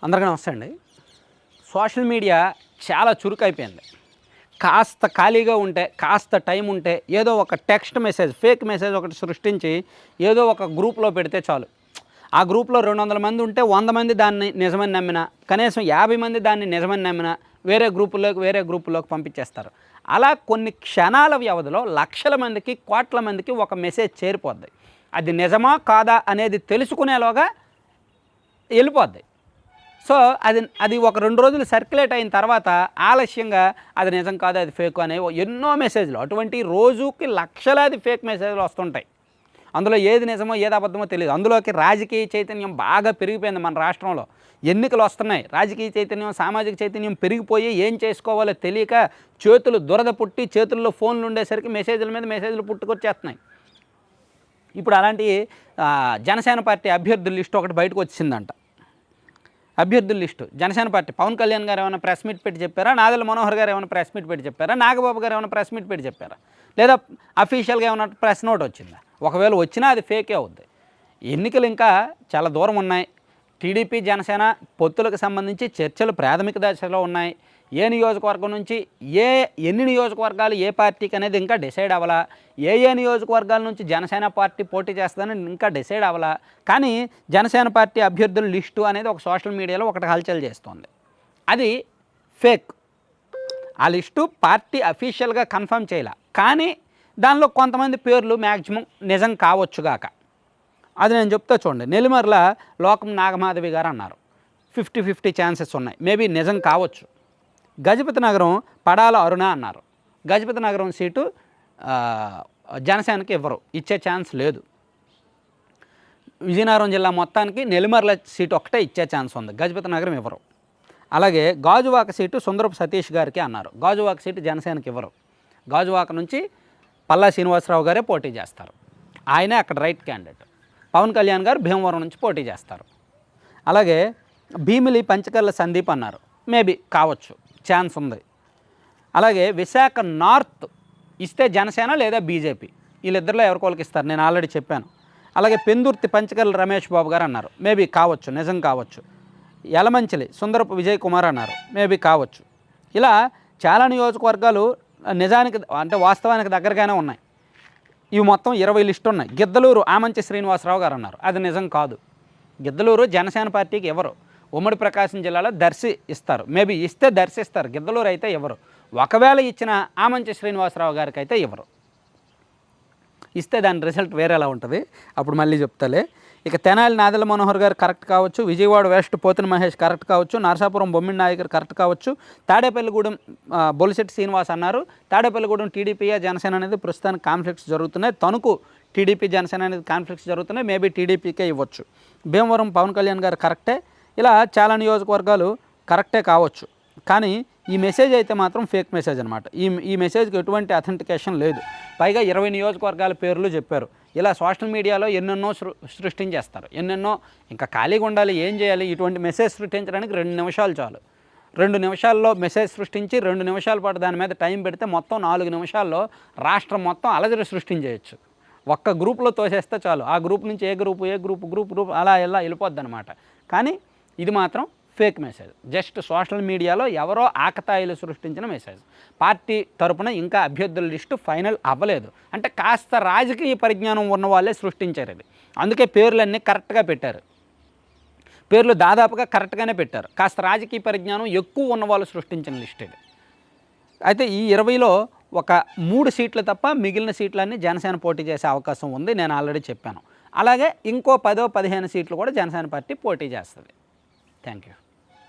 అందరికీ నమస్తే అండి. సోషల్ మీడియా చాలా చురుకైపోయింది. కాస్త ఖాళీగా ఉంటే, కాస్త టైం ఉంటే ఏదో ఒక టెక్స్ట్ మెసేజ్, ఫేక్ మెసేజ్ ఒకటి సృష్టించి ఏదో ఒక గ్రూప్లో పెడితే చాలు. ఆ గ్రూప్లో 200 మంది ఉంటే 100 మంది దాన్ని నిజమని నమ్మినా, కనీసం 50 మంది దాన్ని నిజమని నమ్మినా వేరే గ్రూపుల్లోకి పంపించేస్తారు. అలా కొన్ని క్షణాల వ్యవధిలో లక్షల మందికి, కోట్ల మందికి ఒక మెసేజ్ చేరిపోద్ది. అది నిజమా కాదా అనేది తెలుసుకునేలోగా వెళ్ళిపోద్ది. సో అది ఒక 2 రోజులు సర్క్యులేట్ అయిన తర్వాత ఆలస్యంగా అది నిజం కాదు, అది ఫేక్ అనే ఎన్నో మెసేజ్లు, అటువంటి రోజుకి లక్షలాది ఫేక్ మెసేజ్లు వస్తుంటాయి. అందులో ఏది నిజమో ఏది అబద్ధమో తెలియదు. అందులోకి రాజకీయ చైతన్యం బాగా పెరిగిపోయింది. మన రాష్ట్రంలో ఎన్నికలు వస్తున్నాయి, రాజకీయ చైతన్యం, సామాజిక చైతన్యం పెరిగిపోయి ఏం చేసుకోవాలో తెలియక చేతులు దురద పుట్టి చేతుల్లో ఫోన్లు ఉండేసరికి మెసేజ్ల మీద మెసేజ్లు పుట్టుకొచ్చేస్తున్నాయి. ఇప్పుడు అలాంటి జనసేన పార్టీ అభ్యర్థుల లిస్టు ఒకటి బయటకు వచ్చిందంట. అభ్యర్థుల లిస్టు జనసేన పార్టీ పవన్ కళ్యాణ్ గారు ఏమైనా ప్రెస్ మీట్ పెట్టి చెప్పారా, నాదెళ్ల మనోహర్ గారు ఏమైనా ప్రెస్ మీట్ పెట్టి చెప్పారా, నాగబాబు గారు ఏమైనా ప్రెస్ మీట్ పెట్టి చెప్పారా, లేదా అఫీషియల్గా ఏమైనా ప్రెస్ నోట్ వచ్చిందా? ఒకవేళ వచ్చినా అది ఫేకే అవుద్ది. ఎన్నికలు ఇంకా చాలా దూరం ఉన్నాయి. టీడీపీ జనసేన పొత్తులకు సంబంధించి చర్చలు ప్రాథమిక దశలో ఉన్నాయి. ఏ నియోజకవర్గం నుంచి ఎన్ని నియోజకవర్గాలు ఏ పార్టీకి అనేది ఇంకా డిసైడ్ అవ్వాలా, ఏ నియోజకవర్గాల నుంచి జనసేన పార్టీ పోటీ చేస్తుందని ఇంకా డిసైడ్ అవ్వాలా. కానీ జనసేన పార్టీ అభ్యర్థుల లిస్టు అనేది ఒక సోషల్ మీడియాలో ఒకటి హల్చల్ చేస్తోంది. అది ఫేక్. ఆ లిస్టు పార్టీ అఫీషియల్గా కన్ఫర్మ్ చేయాల, కానీ దానిలో కొంతమంది పేర్లు మ్యాక్సిమం నిజం కావచ్చుగాక. అది నేను చెప్తా చూడండి. నెల్లిమర్ల లోకం నాగమాధవి గారు అన్నారు 50-50 ఛాన్సెస్ ఉన్నాయి, మేబీ నిజం కావచ్చు. గజపతి నగరం పడాల అరుణ అన్నారు. గజపతి నగరం సీటు జనసేనకి ఇచ్చే ఛాన్స్ లేదు. విజయనగరం జిల్లా మొత్తానికి నెల్లిమర్ల సీటు ఒకటే ఇచ్చే ఛాన్స్ ఉంది, గజపతి నగరం ఇవ్వరు. అలాగే గాజువాక సీటు సుందరపు సతీష్ గారికి అన్నారు. గాజువాక సీటు జనసేనకి ఇవ్వరు. గాజువాక నుంచి పల్లా శ్రీనివాసరావు గారే పోటీ చేస్తారు, ఆయనే అక్కడ రైట్ క్యాండిడేట్. పవన్ కళ్యాణ్ గారు భీమవరం నుంచి పోటీ చేస్తారు. అలాగే భీమిలి పంచకర్ల సందీప్ అన్నారు, మేబీ కావచ్చు, ఛాన్స్ ఉంది. అలాగే విశాఖ నార్త్ ఇస్తే జనసేన లేదా బీజేపీ, వీళ్ళిద్దరిలో ఎవరికోళ్ళకి ఇస్తారు, నేను ఆల్రెడీ చెప్పాను. అలాగే పెందుర్తి పంచకర్ల రమేష్ బాబు గారు అన్నారు, మేబీ కావచ్చు, నిజం కావచ్చు. యలమంచిలి సుందరపు విజయ్ కుమార్ అన్నారు, మేబీ కావచ్చు. ఇలా చాలా నియోజకవర్గాలు నిజానికి అంటే వాస్తవానికి దగ్గరగానే ఉన్నాయి. ఇవి మొత్తం 20 లిస్టు ఉన్నాయి. గిద్దలూరు ఆమంచి శ్రీనివాసరావు గారు అన్నారు, అది నిజం కాదు. గిద్దలూరు జనసేన పార్టీకి ఎవరు, ఉమ్మడి ప్రకాశం జిల్లాలో దర్శి ఇస్తారు, మేబీ ఇస్తే దర్శి ఇస్తారు, గిద్దలూరు అయితే ఎవరు. ఒకవేళ ఇచ్చిన ఆమంచి శ్రీనివాసరావు గారికి అయితే ఎవరు, ఇస్తే దాని రిజల్ట్ వేరేలా ఉంటుంది, అప్పుడు మళ్ళీ చెప్తాలే. ఇక తెనాలి నాదెళ్ల మనోహర్ గారు కరెక్ట్ కావచ్చు, విజయవాడ వెస్ట్ పోతిన మహేష్ కరెక్ట్ కావచ్చు, నరసాపురం బొమ్మిడి నాయకర్ కరెక్ట్ కావచ్చు, తాడేపల్లిగూడెం బొలిశెట్టి శ్రీనివాస్ అన్నారు. తాడేపల్లిగూడెం టీడీపీయా జనసేన అనేది ప్రస్తుతానికి కాన్ఫ్లిక్ట్స్ జరుగుతున్నాయి. తణుకు టీడీపీ జనసేన అనేది కాన్ఫ్లిక్ట్స్ జరుగుతున్నాయి, మేబీ టీడీపీకే ఇవ్వచ్చు. భీమవరం పవన్ కళ్యాణ్ గారు కరెక్టే. ఇలా చాలా నియోజకవర్గాలు కరెక్టే కావచ్చు, కానీ ఈ మెసేజ్ అయితే మాత్రం ఫేక్ మెసేజ్ అనమాట. ఈ మెసేజ్కి ఎటువంటి అథెంటికేషన్ లేదు. పైగా 20 నియోజకవర్గాల పేర్లు చెప్పారు. ఇలా సోషల్ మీడియాలో ఎన్నెన్నో సృష్టించేస్తారు, ఎన్నెన్నో. ఇంకా ఖాళీగా ఉండాలి, ఏం చేయాలి? ఇటువంటి మెసేజ్ సృష్టించడానికి 2 నిమిషాలు చాలు. 2 నిమిషాల్లో మెసేజ్ సృష్టించి 2 నిమిషాల పాటు దాని మీద టైం పెడితే మొత్తం 4 నిమిషాల్లో రాష్ట్రం మొత్తం అలజడి సృష్టించేయచ్చు. ఒక్క గ్రూప్లో తోసేస్తే చాలు, ఆ గ్రూప్ నుంచి ఏ గ్రూప్ అలా వెళ్ళిపోద్ది అనమాట. కానీ ఇది మాత్రం ఫేక్ మెసేజ్, జస్ట్ సోషల్ మీడియాలో ఎవరో ఆకతాయిలు సృష్టించిన మెసేజ్. పార్టీ తరపున ఇంకా అభ్యర్థుల లిస్టు ఫైనల్ అవ్వలేదు. అంటే కాస్త రాజకీయ పరిజ్ఞానం ఉన్న వాళ్ళే సృష్టించారు ఇది. అందుకే పేర్లన్నీ కరెక్ట్గా పెట్టారు, పేర్లు దాదాపుగా కరెక్ట్గానే పెట్టారు. కాస్త రాజకీయ పరిజ్ఞానం ఎక్కువ ఉన్న వాళ్ళు సృష్టించిన లిస్ట్ ఇది. అయితే ఈ 20లో ఒక 3 సీట్లు తప్ప మిగిలిన సీట్లన్నీ జనసేన పోటీ చేసే అవకాశం ఉంది, నేను ఆల్రెడీ చెప్పాను. అలాగే ఇంకో 10-15 సీట్లు కూడా జనసేన పార్టీ పోటీ చేస్తుంది. Thank you.